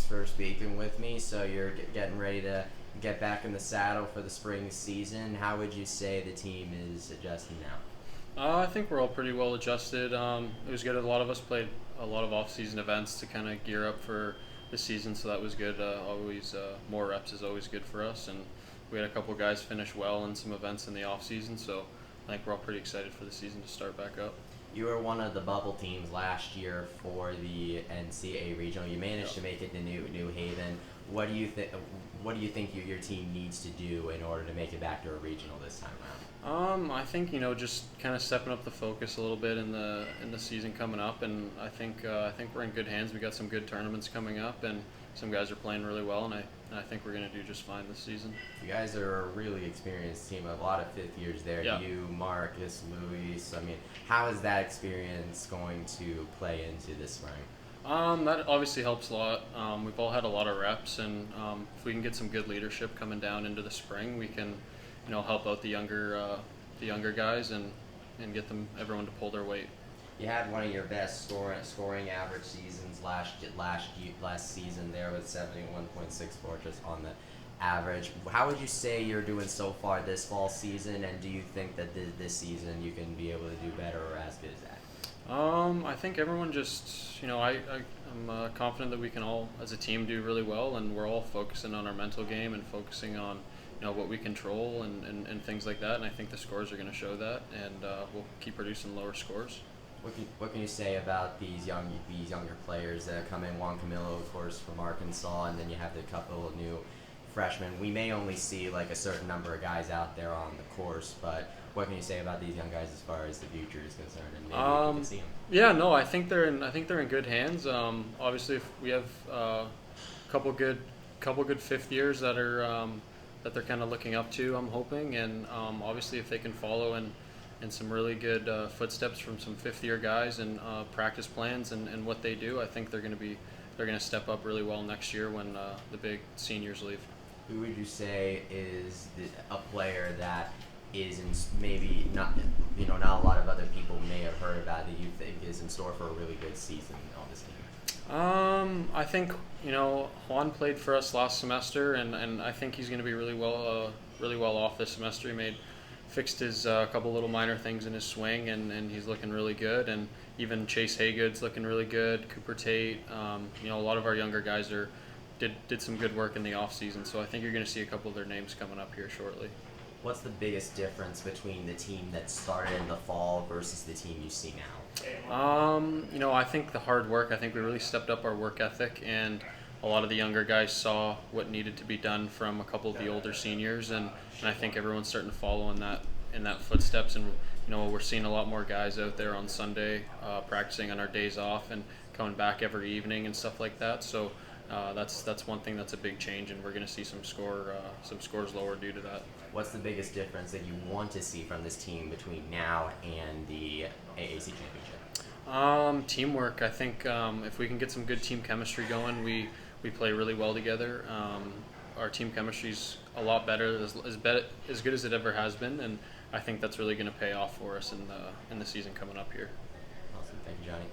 for speaking with me. So you're getting ready to get back in the saddle for the spring season. How would you say the team is adjusting now? I think we're all pretty well adjusted. It was good. A lot of us played a lot of off-season events to kind of gear up for the season, so that was good. Always more reps is always good for us, and we had a couple guys finish well in some events in the off-season, so I think we're all pretty excited for the season to start back up. You were one of the bubble teams last year for the NCAA regional. You managed to make it to New Haven. What do you think? What do you think your team needs to do in order to make it back to a regional this time around? I think just kind of stepping up the focus a little bit in the season coming up, and I think we're in good hands. We got some good tournaments coming up, and some guys are playing really well, and I think we're going to do just fine this season. You guys are a really experienced team. A lot of fifth years there. Yeah. You, Marcus, Luis. I mean, how is that experience going to play into this spring? That obviously helps a lot. We've all had a lot of reps, and if we can get some good leadership coming down into the spring, we can, help out the younger guys and get everyone to pull their weight. You had one of your best scoring average seasons last season there with 71.64 just on the average. How would you say you're doing so far this fall season, and do you think that this season you can be able to do better or as good as that? I think everyone just, I'm confident that we can all, as a team, do really well, and we're all focusing on our mental game and focusing on, what we control and things like that. And I think the scores are going to show that, and we'll keep producing lower scores. What can you say about these younger players that come in? Juan Camilo, of course, from Arkansas, and then you have the couple of new freshmen. We may only see like a certain number of guys out there on the course, but what can you say about these young guys as far as the future is concerned, and maybe we can see them? Yeah, no, I think they're in good hands. Obviously, if we have a couple good fifth years that they're kind of looking up to, I'm hoping, and obviously if they can follow in some really good footsteps from some fifth-year guys and practice plans and what they do, I think they're going to step up really well next year when the big seniors leave. Who would you say is a player that is maybe not a lot of other people may have heard about that you think is in store for a really good season on this team? I think Juan played for us last semester, and I think he's going to be really well off this semester. He fixed his couple little minor things in his swing, and he's looking really good. And even Chase Haygood's looking really good. Cooper Tate, a lot of our younger guys did some good work in the off season. So I think you're going to see a couple of their names coming up here shortly. What's the biggest difference between the team that started in the fall versus the team you see now? I think the hard work. I think we really stepped up our work ethic, and a lot of the younger guys saw what needed to be done from a couple of the older seniors, and I think everyone's starting to follow in that footsteps. And we're seeing a lot more guys out there on Sunday practicing on our days off and coming back every evening and stuff like that. So that's one thing that's a big change, and we're going to see some scores lower due to that. What's the biggest difference that you want to see from this team between now and the AAC championship? Teamwork. I think if we can get some good team chemistry going, we play really well together. Our team chemistry's a lot better, as good as it ever has been, and I think that's really going to pay off for us in the season coming up here. Awesome. Thank you, Johnny.